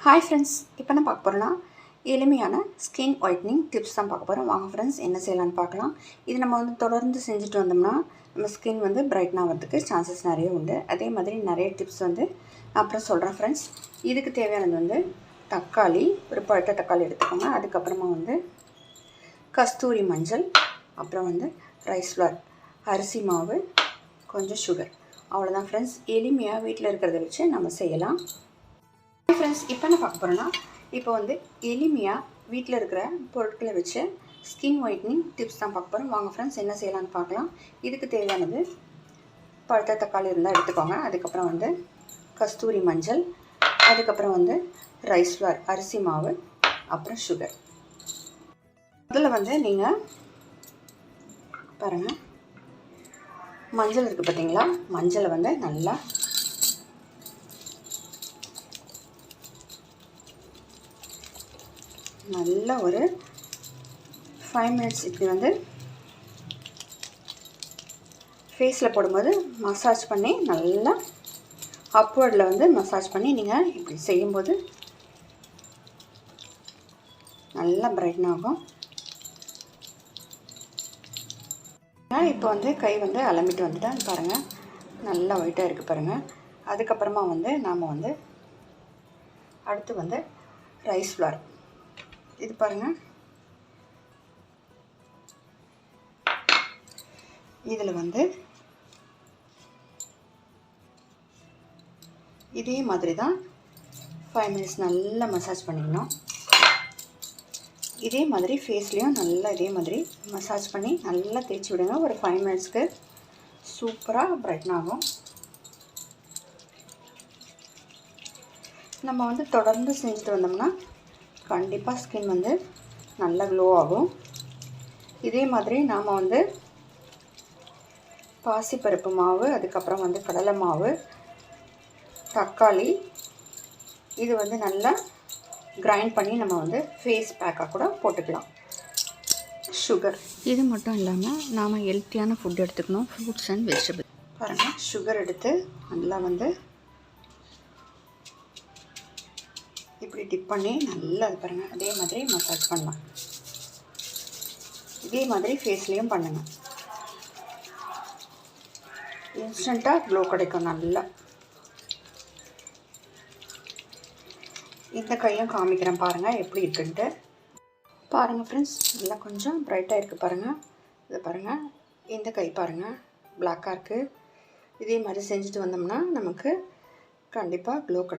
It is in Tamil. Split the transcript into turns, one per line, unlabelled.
ஹாய் ஃப்ரெண்ட்ஸ், இப்போ நான் பார்க்க போகிறோன்னா எளிமையான ஸ்கின் ஒயிட்னிங் டிப்ஸ் தான் பார்க்க போகிறோம். வாங்க ஃப்ரெண்ட்ஸ், என்ன செய்யலான்னு பார்க்கலாம். இது நம்ம வந்து தொடர்ந்து செஞ்சுட்டு வந்தோம்னா நம்ம ஸ்கின் வந்து பிரைட்ன் ஆகிறதுக்கு சான்சஸ் நிறைய உண்டு. அதே மாதிரி நிறைய டிப்ஸ் வந்து அப்புறம் சொல்கிறேன் ஃப்ரெண்ட்ஸ். இதுக்கு தேவையானது வந்து தக்காளி, ஒரு பழுத்த தக்காளி எடுத்துக்கோங்க. அதுக்கப்புறமா வந்து கஸ்தூரி மஞ்சள், அப்புறம் வந்து ரைஸ் ஃப்ளார், அரிசி மாவு, கொஞ்சம் சுகர். அவ்வளோதான் ஃப்ரெண்ட்ஸ். எளிமையாக வீட்டில் இருக்கிறத வச்சு நம்ம செய்யலாம். ஃப்ரெண்ட்ஸ், இப்போ என்ன பார்க்க போகிறோன்னா, இப்போ வந்து எளிமையாக வீட்டில் இருக்கிற பொருட்களை வச்சு ஸ்கின் ஒயிட்னிங் டிப்ஸ் தான் பார்க்க போகிறோம். வாங்க ஃப்ரெண்ட்ஸ், என்ன செய்யலான்னு பார்க்கலாம். இதுக்கு தேவையானது பழுத்த தக்காளி இருந்தால் எடுத்துக்கோங்க. அதுக்கப்புறம் வந்து கஸ்தூரி மஞ்சள், அதுக்கப்புறம் வந்து ரைஸ் ஃப்ளார், அரிசி மாவு, அப்புறம் சுகர். முதல்ல வந்து நீங்கள் பாருங்கள், மஞ்சள் இருக்குது பார்த்தீங்களா? மஞ்சளை வந்து நல்லா ஒரு 5 மினிட்ஸ் இப்படி வந்து ஃபேஸில் போடும்போது மசாஜ் பண்ணி நல்லா அப்வர்டில் வந்து மசாஜ் பண்ணி நீங்கள் இப்படி செய்யும்போது நல்லா பிரைட்டன் ஆகும். இப்போ வந்து கை வந்து அலம்பிட்டு வந்துட்டேன் பாருங்கள், நல்லா ஒயிட்டாக இருக்குது பாருங்கள். அதுக்கப்புறமா வந்து நாம் வந்து அடுத்து வந்து ரைஸ் ஃப்ளார், இது பாருங்கள், இதில் வந்து இதே மாதிரி தான் 5 மினிட்ஸ் நல்லா மசாஜ் பண்ணிக்கணும். இதே மாதிரி ஃபேஸ்லேயும் நல்லா இதே மாதிரி மசாஜ் பண்ணி நல்லா தேய்ச்சி விடுங்க. ஒரு 5 மினிட்ஸ்க்கு சூப்பராக பிரைட்டன் ஆகும். நம்ம வந்து தொடர்ந்து செஞ்சுட்டு வந்தோம்னா கண்டிப்பாக ஸ்கின் வந்து நல்லா க்ளோ ஆகும். இதே மாதிரி நாம் வந்து பாசிப்பருப்பு மாவு, அதுக்கப்புறம் வந்து கடலை மாவு, தக்காளி, இது வந்து நல்லா கிரைண்ட் பண்ணி நம்ம வந்து ஃபேஸ் பேக்காக கூட போட்டுக்கலாம். சுகர், இது மட்டும் இல்லாமல் நாம் ஹெல்த்தியான ஃபுட் எடுத்துக்கணும். ஃப்ரூட்ஸ் அண்ட் வெஜிடபிள் பாருங்கள். சுகர் எடுத்து நல்லா வந்து இப்படி டிப் பண்ணி நல்லா அது பாருங்கள், அதே மாதிரி மசாஜ் பண்ணலாம். இதே மாதிரி ஃபேஸ்லேயும் பண்ணுங்கள். இன்ஸ்டண்ட்டாக க்ளோ கிடைக்கும் நல்லா. இந்த கையும் காமிக்கிறேன் பாருங்கள் எப்படி இருக்குன்ட்டு. பாருங்கள் ஃப்ரெண்ட்ஸ், நல்லா கொஞ்சம் பிரைட்டாக இருக்குது பாருங்கள். இதை பாருங்கள், இந்த கை பாருங்கள் பிளாக்காக இருக்குது. இதே மாதிரி செஞ்சுட்டு வந்தோம்னா நமக்கு கண்டிப்பாக க்ளோ